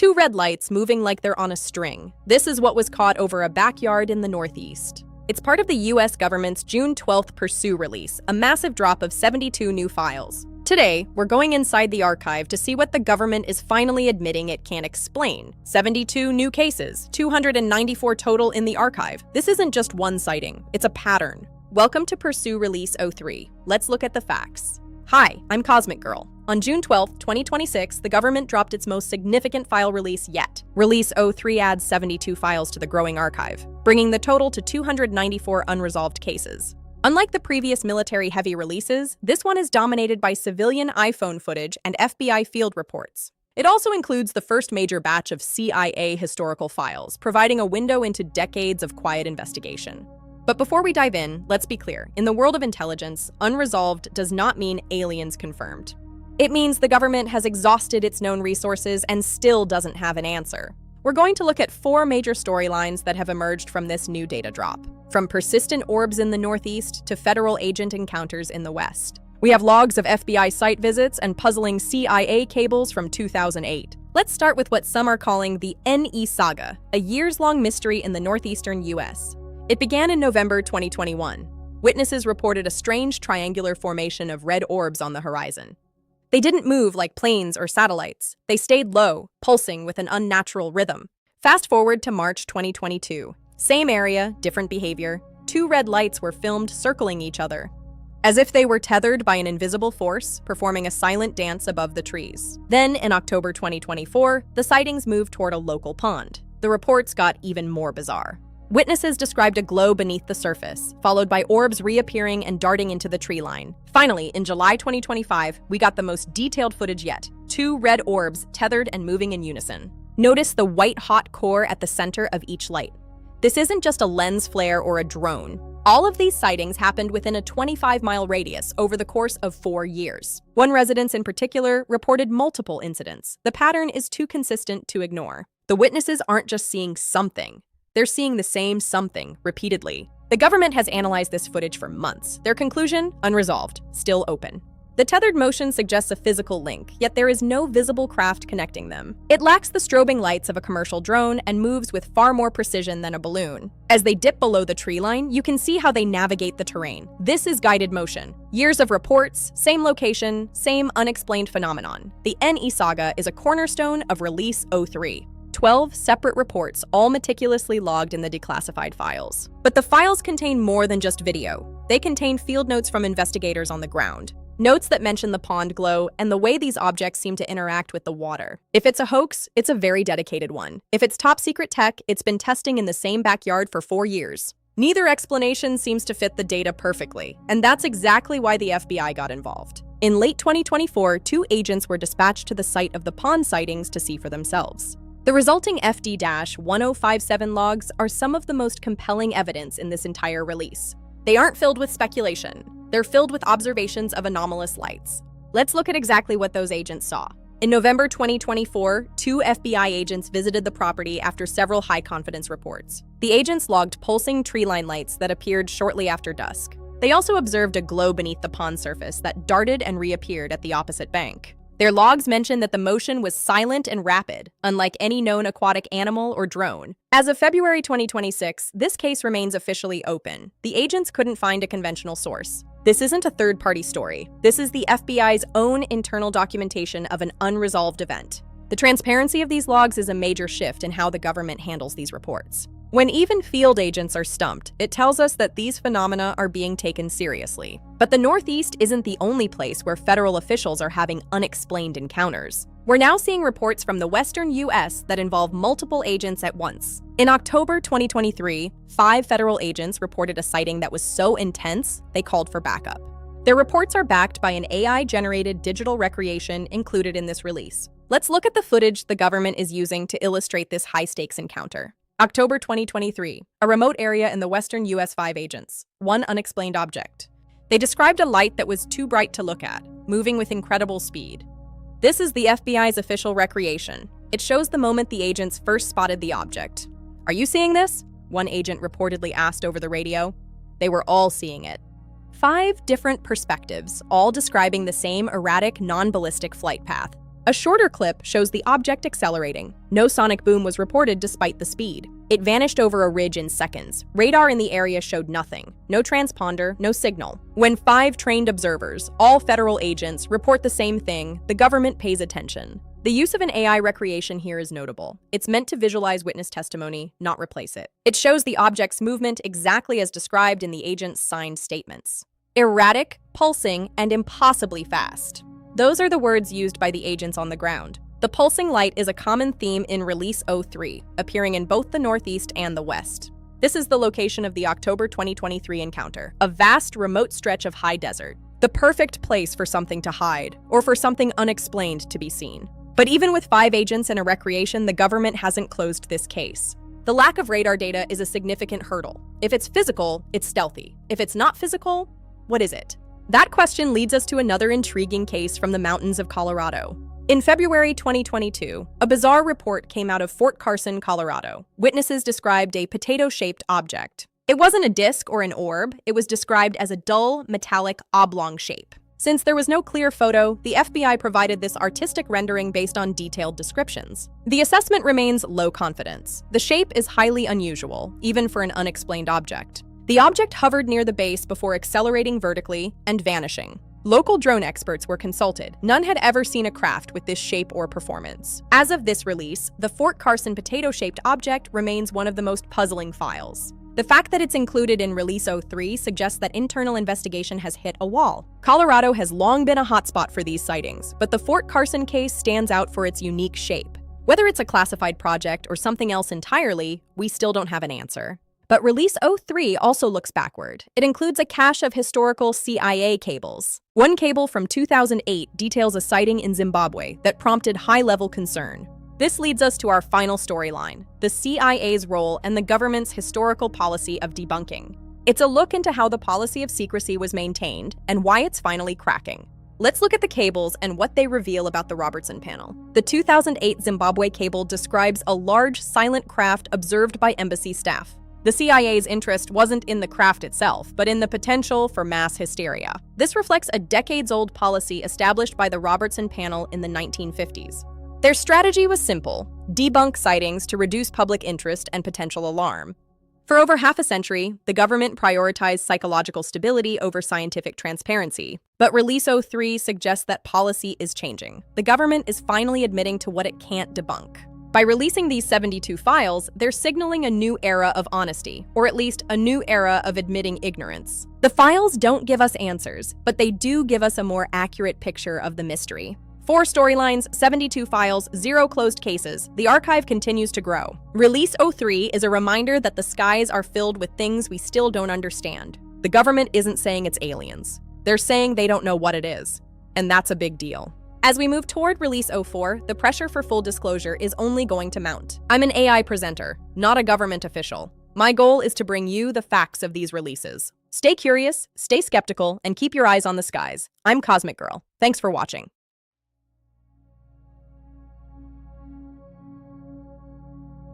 Two red lights moving like they're on a string. This is what was caught over a backyard in the Northeast. It's part of the U.S. government's June 12th Pursue release, a massive drop of 72 new files. Today, we're going inside the archive to see what the government is finally admitting it can't explain. 72 new cases, 294 total in the archive. This isn't just one sighting, it's a pattern. Welcome to Pursue Release 03. Let's look at the facts. Hi, I'm Cosmic Girl. On June 12, 2026, the government dropped its most significant file release yet. Release 03 adds 72 files to the growing archive, bringing the total to 294 unresolved cases. Unlike the previous military-heavy releases, this one is dominated by civilian iPhone footage and FBI field reports. It also includes the first major batch of CIA historical files, providing a window into decades of quiet investigation. But before we dive in, let's be clear. In the world of intelligence, unresolved does not mean aliens confirmed. It means the government has exhausted its known resources and still doesn't have an answer. We're going to look at 4 major storylines that have emerged from this new data drop, from persistent orbs in the Northeast to federal agent encounters in the West. We have logs of FBI site visits and puzzling CIA cables from 2008. Let's start with what some are calling the NE saga, a years-long mystery in the northeastern U.S. It began in November 2021. Witnesses reported a strange triangular formation of red orbs on the horizon. They didn't move like planes or satellites. They stayed low, pulsing with an unnatural rhythm. Fast forward to March 2022. Same area, different behavior. 2 red lights were filmed circling each other, as if they were tethered by an invisible force, performing a silent dance above the trees. Then, in October 2024, the sightings moved toward a local pond. The reports got even more bizarre. Witnesses described a glow beneath the surface, followed by orbs reappearing and darting into the tree line. Finally, in July 2025, we got the most detailed footage yet. 2 red orbs tethered and moving in unison. Notice the white-hot core at the center of each light. This isn't just a lens flare or a drone. All of these sightings happened within a 25-mile radius over the course of 4 years. One residence in particular reported multiple incidents. The pattern is too consistent to ignore. The witnesses aren't just seeing something. They're seeing the same something repeatedly. The government has analyzed this footage for months. Their conclusion? Unresolved, still open. The tethered motion suggests a physical link, yet there is no visible craft connecting them. It lacks the strobing lights of a commercial drone and moves with far more precision than a balloon. As they dip below the tree line, you can see how they navigate the terrain. This is guided motion. Years of reports, same location, same unexplained phenomenon. The NE saga is a cornerstone of Release 03. 12 separate reports, all meticulously logged in the declassified files. But the files contain more than just video. They contain field notes from investigators on the ground. Notes that mention the pond glow and the way these objects seem to interact with the water. If it's a hoax, it's a very dedicated one. If it's top secret tech, it's been testing in the same backyard for 4 years. Neither explanation seems to fit the data perfectly, and that's exactly why the FBI got involved. In late 2024, 2 agents were dispatched to the site of the pond sightings to see for themselves. The resulting FD-1057 logs are some of the most compelling evidence in this entire release. They aren't filled with speculation. They're filled with observations of anomalous lights. Let's look at exactly what those agents saw. In November 2024, 2 FBI agents visited the property after several high-confidence reports. The agents logged pulsing tree line lights that appeared shortly after dusk. They also observed a glow beneath the pond surface that darted and reappeared at the opposite bank. Their logs mention that the motion was silent and rapid, unlike any known aquatic animal or drone. As of February 2026, this case remains officially open. The agents couldn't find a conventional source. This isn't a third-party story. This is the FBI's own internal documentation of an unresolved event. The transparency of these logs is a major shift in how the government handles these reports. When even field agents are stumped, it tells us that these phenomena are being taken seriously. But the Northeast isn't the only place where federal officials are having unexplained encounters. We're now seeing reports from the western U.S. that involve multiple agents at once. In October 2023, 5 federal agents reported a sighting that was so intense, they called for backup. Their reports are backed by an AI-generated digital recreation included in this release. Let's look at the footage the government is using to illustrate this high-stakes encounter. October 2023, a remote area in the western U.S. 5 agents. 1 unexplained object. They described a light that was too bright to look at, moving with incredible speed. This is the FBI's official recreation. It shows the moment the agents first spotted the object. "Are you seeing this?" one agent reportedly asked over the radio. They were all seeing it. 5 different perspectives, all describing the same erratic, non-ballistic flight path. A shorter clip shows the object accelerating. No sonic boom was reported despite the speed. It vanished over a ridge in seconds. Radar in the area showed nothing. No transponder, no signal. When 5 trained observers, all federal agents, report the same thing, the government pays attention. The use of an AI recreation here is notable. It's meant to visualize witness testimony, not replace it. It shows the object's movement exactly as described in the agent's signed statements. Erratic, pulsing, and impossibly fast. Those are the words used by the agents on the ground. The pulsing light is a common theme in Release 03, appearing in both the Northeast and the West. This is the location of the October 2023 encounter, a vast, remote stretch of high desert. The perfect place for something to hide, or for something unexplained to be seen. But even with 5 agents and a recreation, the government hasn't closed this case. The lack of radar data is a significant hurdle. If it's physical, it's stealthy. If it's not physical, what is it? That question leads us to another intriguing case from the mountains of Colorado. In February 2022, a bizarre report came out of Fort Carson, Colorado. Witnesses described a potato-shaped object. It wasn't a disc or an orb, it was described as a dull, metallic, oblong shape. Since there was no clear photo, the FBI provided this artistic rendering based on detailed descriptions. The assessment remains low confidence. The shape is highly unusual, even for an unexplained object. The object hovered near the base before accelerating vertically and vanishing. Local drone experts were consulted. None had ever seen a craft with this shape or performance. As of this release, the Fort Carson potato-shaped object remains one of the most puzzling files. The fact that it's included in Release 03 suggests that internal investigation has hit a wall. Colorado has long been a hotspot for these sightings, but the Fort Carson case stands out for its unique shape. Whether it's a classified project or something else entirely, we still don't have an answer. But Release 03 also looks backward. It includes a cache of historical CIA cables. One cable from 2008 details a sighting in Zimbabwe that prompted high-level concern. This leads us to our final storyline, the CIA's role and the government's historical policy of debunking. It's a look into how the policy of secrecy was maintained and why it's finally cracking. Let's look at the cables and what they reveal about the Robertson panel. The 2008 Zimbabwe cable describes a large, silent craft observed by embassy staff. The CIA's interest wasn't in the craft itself, but in the potential for mass hysteria. This reflects a decades-old policy established by the Robertson panel in the 1950s. Their strategy was simple: debunk sightings to reduce public interest and potential alarm. For over half a century, the government prioritized psychological stability over scientific transparency. But Release 03 suggests that policy is changing. The government is finally admitting to what it can't debunk. By releasing these 72 files, they're signaling a new era of honesty, or at least a new era of admitting ignorance. The files don't give us answers, but they do give us a more accurate picture of the mystery. 4 storylines, 72 files, 0 closed cases. The archive continues to grow. Release 03 is a reminder that the skies are filled with things we still don't understand. The government isn't saying it's aliens. They're saying they don't know what it is. And that's a big deal. As we move toward Release 04, the pressure for full disclosure is only going to mount. I'm an AI presenter, not a government official. My goal is to bring you the facts of these releases. Stay curious, stay skeptical, and keep your eyes on the skies. I'm Cosmic Girl. Thanks for watching.